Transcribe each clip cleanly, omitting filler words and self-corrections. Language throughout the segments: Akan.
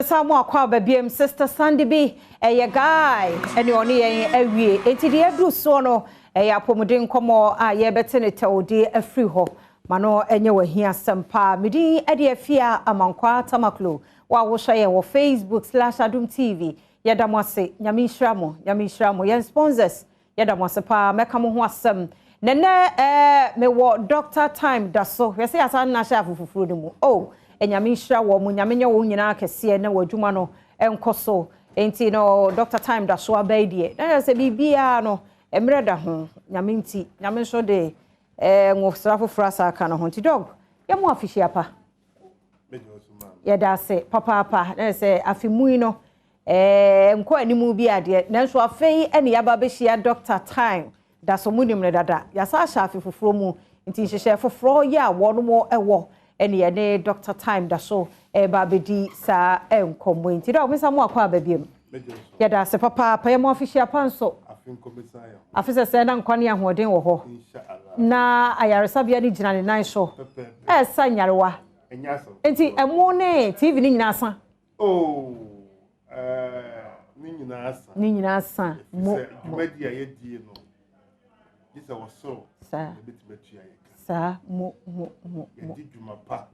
Samu akwa babiem sister Sandy B ye guy ene oni yen awie enti de adru so no ya pomuden komo a ye betene tawde afri ho mano enye wahia sempa midi ade afia amankwa tamaklo wa wo hye wo Facebook/Adom TV yedamose nyame hyramo yen sponsors yedamose pa meka mo ho asem nene me wo doctor time da so we say asa na sha fufufuru ni mu oh enyame hira wo mu nyame nya wo nyina akese na wadwuma no enkoso enti no doctor time da so abaidie na say bibia no emre da ho nyame nti nyame so de ngofsra fofura sa aka no ho nti dog yemu afihia pa yeda se papa na say afimui no nko animu bi ade na so afei ene yaba be hia doctor time da so munim ne dada ya sa sha afifufuro mu nti hyehyɛ foforo ya wono mo ewo ene ne doctor time da so ba bedi sa enkomo nti da omisa mo akwa babiem yeda se papa pa yemu afihia pa nso afisa se na nkwane ahoden wo ho na ayaresa bia ni gina ne nan so sa nyarewa enti emo ne TV ni nyina asa ni nyina asa mo media ye die no isa waso sa betumetua ye sa mo ye djuma pa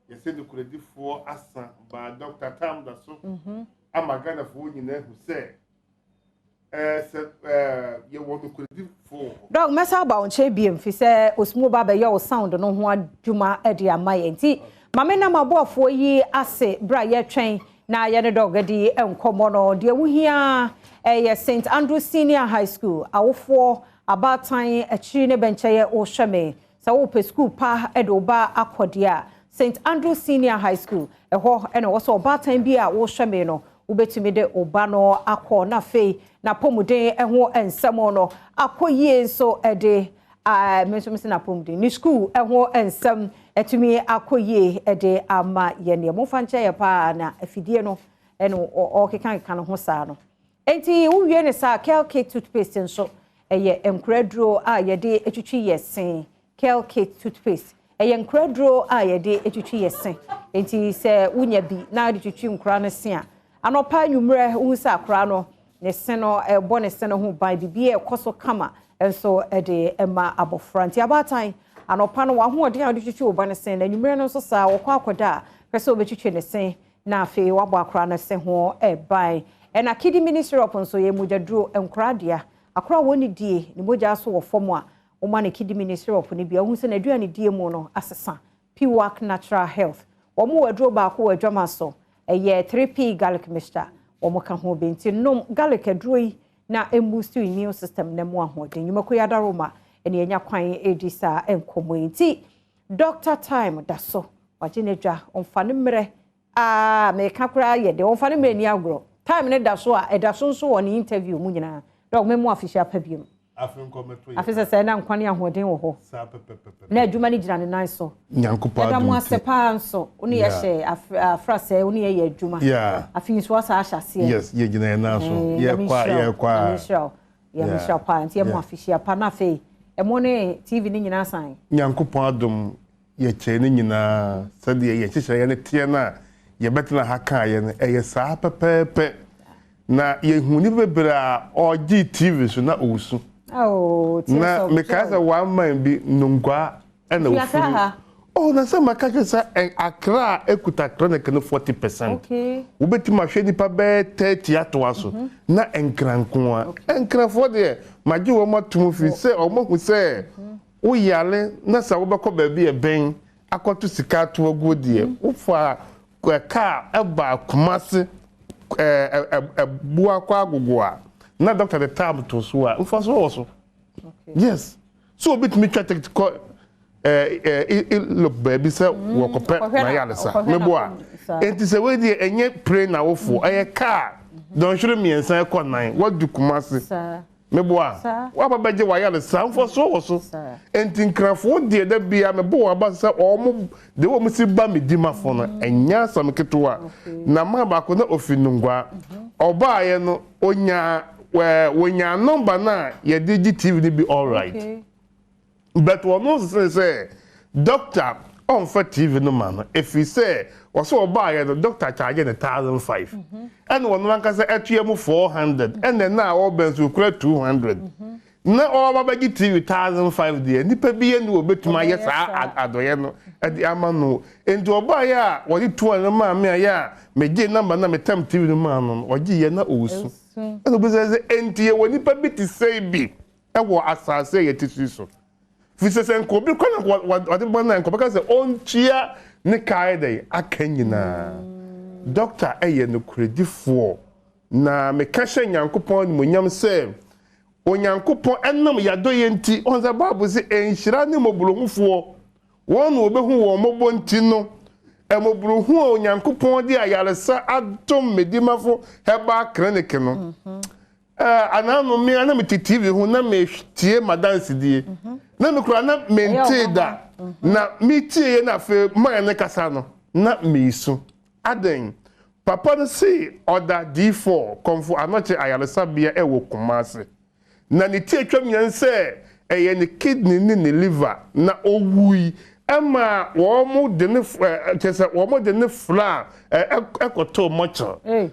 ye se de kuredifo asa ba Dr. Tam da so amagana fo nyina hu se ye wo de kuredifo dog mesa ba on che biem fi se osmo ba be ye o sound no ho adwuma e de amaye nti mame na mabofo yi ase bra ye twen na ye ne dog di enkomo no de wuhia ye St. Andrew Senior High School awofo abatan achiri ne bencheye o hweme sa wo pe school pa e do ba akodia St. Andrew Senior High School ho ene wo so abatan bi a wo hweme no ubetumi de oba no akọ na fei na pomuden ho ensem no akoyie so ede menso na pomuden ni school ho ensem etumi akoyie ede ama ye ne mo fanche ye pa na afidie no eno okekan kan ho saa no enti wo wie ne saa Kelcake toothpaste nso eye enkraduro a ye de etwitwi yesen Kelcake toothpaste eye enkraduro a ye de etwitwi yesen enti se wunya bi na de twitwi nkra no se a anopa nwumre unsa akra no ne se no ebo ne se no ho ban bibie ekoso kama enso de ema abofra nti abatan anopa no wa ho ode a de twitwi oba ne se na nwumre no so sa wo kwa akoda pese obetwitwi ne se na afi wabo akra no se ho ban ena kidi ministry of nso ye mujaduro enkradia akra woni die ne moja so wo fomo a o ma ne kidi ministry of ne bia hu se na aduane die mu no asesa Piwak Natural Health wo mo waduro ba ko wadwama so eye 3p garlic mixture wo mo ka ho benti nom garlic aduro yi na boost immune system na mu ahoden nyumako yadaroma ene enya kwan edisa enkomo enti Dr. Time da so wajenedwa omfane mre me ka kura ye de omfane mre ni agro time ne da so a eda so nso wo ni interview mu nyina dog me mu official pa biem afisa se na nkwane ahoden wo ho na adwuma ni gina ne nan so nyankopa da mu asepa nso oni ye hye afrase oni ye adwuma afin so asa ahase yes ye gina na so ye kwa ye misha pa anti ye mu official pa na fe e mo ne TV ni nyina san nyankopa Adom ye che ni nyina sade ye hyehyɛ ye ne tie na ye betena haka ye ne ye saa pepepe na ye huni bebra ogi TV so na owusu na me kaza one man bi nungwa na ofuru oh na se maka sa akra ekuta chronic no 40%. Okay. Ubeti ma hwe nipa be 30 ato aso na enkranko a enkrafo de maji wo matum fi se o mahu se wo yale na sa wo bekọ ba bi e ben akoto sika to agudie wo fa ka eba kumase bua kwa agugua na doctor the time to so a mfa so also. Okay. Yes. So a bit me try to look baby say wo kope na ya sa meboa enti se we die enye pray na wo fo aye car don hwere mi ensan e konan wadu kumase meboa wa baba je wa ya sa mfa so also enti nkrafo die da bia meboa ba se o mo de wo msi ba Medimafo na enya sam ketewa na ma ba ko na ofinungwa oba ye no wonya number na ye DGTV ni be all right. Okay. But one knows say Dr. on for TV no man. If we say, or so buy the doctor charging 1,500. And one man can say at you 400. And then now all bands will create 200. Now all about TV 1,500 there. Nipa be and will bet my yes, I do at the Amano. And to buy ya, what it 200 man, me ya, me J number, me tempt TV the man, or G na also. And the says, NT, when Nipa bit is say be. I was say it is so. Fishes and Kobe, what the one and because the own cheer, Nikaide, a Kenyana. Doctor A no credit for. Na me kasha Yankupon, Munyam say, O Yankupon, and no Yadoyenti, on the Bible say, and Shirani Mobulu for. One will be who or Mobontino, and Mobulu who Yankupon, dear Yalasa, Adom, Medimafo Herbal Clinicano. Anano me ana TV hu na me tie madanse die na me kura na mente da na me tie na fe man ne kasa no na me isu aden papa no say order D4 komfo anoche ayalesa bia e wo kumase na ne tie twam yan say eye ne kidney ne liver na owui Emma, woman didn't fla, equator much.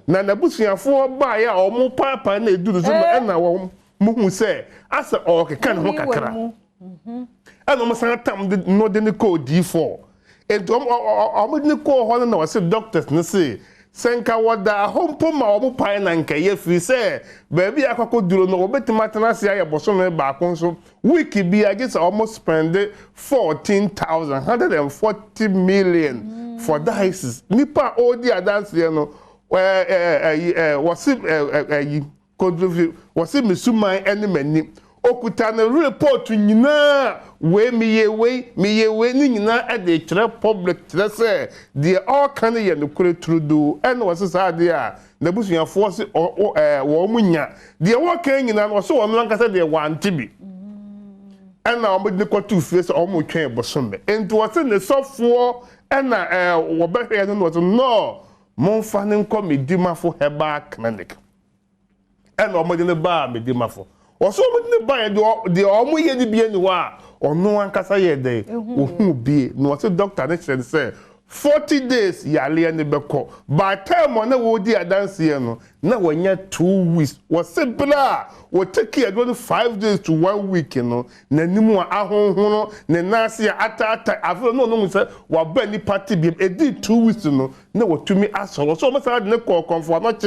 Nana Busia for buy or more papa and they do the Zuma and our Mumu say, as a orc can walk a crack. And almost time did not then code D4. And I wouldn't call one of our doctors and say, Senka what the home puma or pine and if we say, baby, I could do no better matanasi, I was on a back on so wiki be I guess almost spend 14,140 million for dices. Nipa all the dance, you know, was it Misuma enemy. Okutana report to Nina, where me ye Nina at the public, say, they all can hear the credit to do, and was a idea. The Bushia force or Womunya. They are working in and also one said they want to be. And now with the 2 face almost came Bosumbe. And to us in the software, and Wabaka was no, Monfanin come Medimafo Herbal Clinic. And almost in the bar, Medimafo. Or so much buy the almost ye be anywhere, or no one can say a day, who be no doctor next say 40 days yali and the beko. By time on the wood dear dancing, now when you're 2 weeks was simpler, will take care of 5 days to 1 week, you know, Nenimo Ahon, Nenasia Ata, I've no sir, what Benny party be a did 2 weeks, you know, no to me as so much I didn't call comfort, not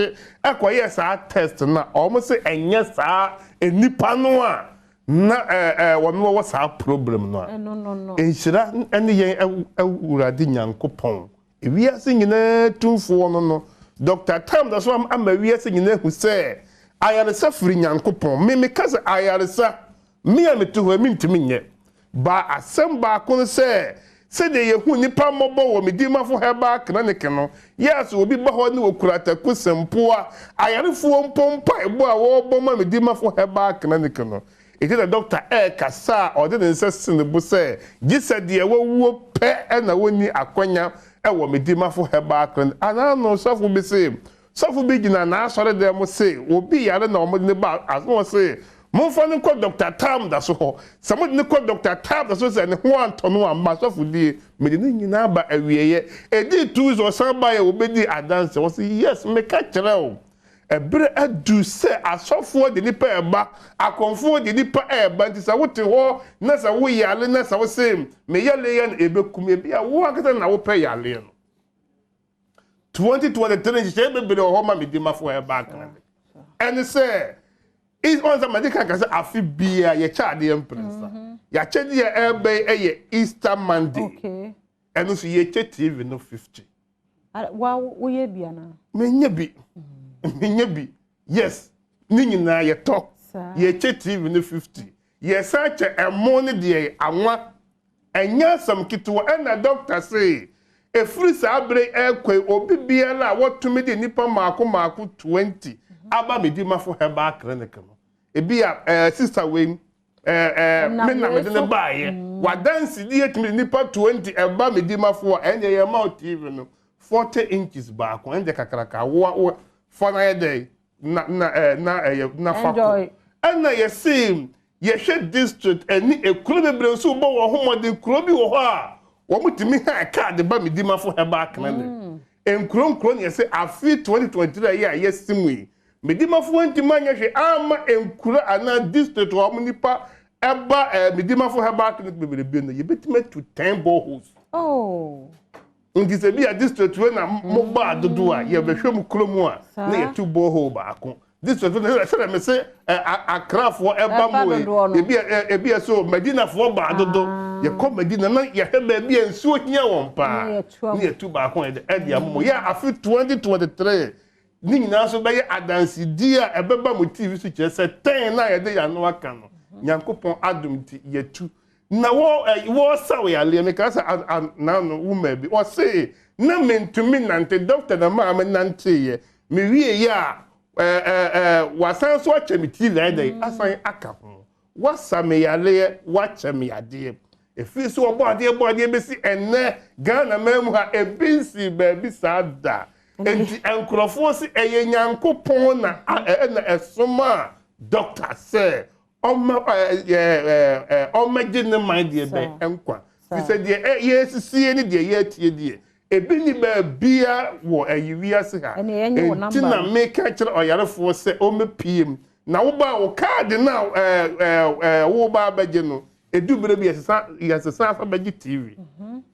yes, I test now, almost say, and yes, sir. Nipanoa na one was our problem no. No. Enshira ene yen awurade nyankopon. We are singing tumfo no. Dr. Tam that's why am we are singing who say ayaresa firi nyankopon. Me kase ayaresa me am to ho me ntimi nye. Ba asem ba ko say de ye hu nipa mobo wo Medimafo Herbal Clinic no yes obi ba ho ne okurata kusempoa ayarefuo mpompa ebo a wo bo ma Medimafo Herbal Clinic no it is the doctor kasa or the insisting the boss say gisa de wo pe na woni akwanya e wo Medimafo Herbal Clinic ana no so be say so be gina na asore dem say obi yare na omo ne ba as no say Monfanin called Dr. Tam that's all. Somebody called Dr. Tam that's all. And who want to know myself with the Medina number a year. A day 2 or somebody will be the dance. Was yes, make a child. A bread do say a software the nipper back. I conford the nipper air, but it's a what to war. Nasa we are Nasa was same. May ya lay an able to be a work and I will pay ya lane. 2023 she may be the home Medimafo Herbal. And say. Is on the medical can say afi bia ye cha de empress. Ya che de ebe Easter Monday. Okay. Eno so ye che TV no 50. Wa wo ye bia na. Menye bi. Yes. Ni nyina ye to. Ye che TV no 50. Ye sa che emo ne de anwa. Enya sam kitwa na doctor say e free sa abre ekwe obi bia la wotumi de nipa maako 20. Aba Medimafo Herbal Clinic no. Ebia sister we me na me de buy wa dance di etimi nipa 20 eba Medimafo enye ye mouth TV no 40 inches back enje kakraka wo for na day na fa na ye sim ye hwe district eni ekuro bebre so bo wo homode kuro bi wo ho a wo mutimi ha card ba Medimafo Herbal clinic enkuro ne say afi 2023 ya yesimu yi Medimafo ntimanya hwe ama enkuro ana district wo nipa eba Medimafo Herbal clinic bebere no yebetime to 10 boreholes. Oh. Nti se bi a district we na moba dodo a ye behwe mu kromu a na ye tu borehole ba ako. District we say me say akrafo eba mu ebi so Medinafo ba dodo ye ko Medina na ye heba bi ensuo hia won pa na ye tu ba ako e de ammo ya afi 2023 ni nyina so be ye adansi di a ebeba mu TV so kire say 10 na ye de ya no aka no Nyankopon Adom ti ye tu na wo sawe ya le me ka sa na no woman bi o say na mentumi nante doctor na ma nante ye me wie ya wasan so achemiti le dey asan aka ho wasame ya le wachame ya de efi so obo ade besi enne Ghana mamu ha ebinsi baby sada enti enkrofo si eye Nyankopon na esoma doctor say omagine mind ye be enkwa fi se de ye sisi ni de ye tie de ebi ni ba bia wo ayiwi ase ha enti na make kire oyarefo se o mepiem na wo ba wo card na wo ba baje no edubere bi yesesa fa baje TV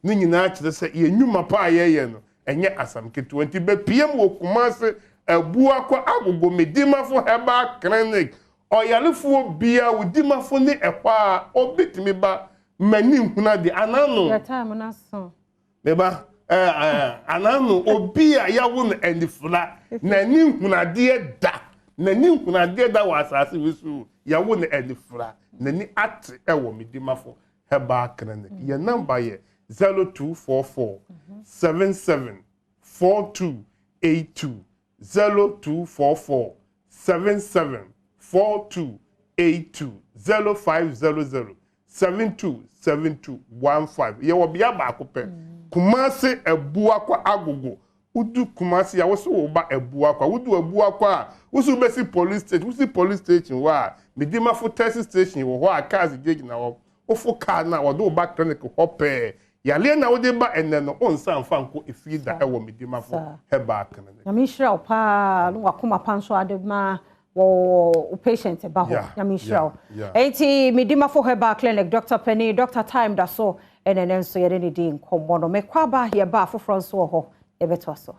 ni nyina kire se ye nyuma pa ye no enye asam ke 20 be piem wo kumase abu akwa agogo Medimafo Herbal clinic oyalefo bia Medimafo ni ekwa obetimi ba mani huna de anano ya time na so beba anano obi a yawo no endifula na ni hunade da wa asase wisu yawo no endifula na ni ate ewo Medimafo Herbal clinic your number ye 0244 774282 0244 774282 0500 727215 ye wo bia ba akopɛ Kumasi ebu akwa agogo udu Kumasi ya woso wo ba ebu akwa udu ebu akwa usu besi police station wa Medimafo test station wo ho cars jeji na wo ofo car na wo do ba clinic hope ya le na wo de ba enne no onsa mfa nko efida ewo Medimafo Herbal clinic na mi hira opa no wakoma panso adema wo patient ba ho na mi hira enti Medimafo Herbal clinic Dr. Penny Dr. Time da so enenenso yere ne din kombo no mekwa ba ye ba afoforo nso ho ebeto so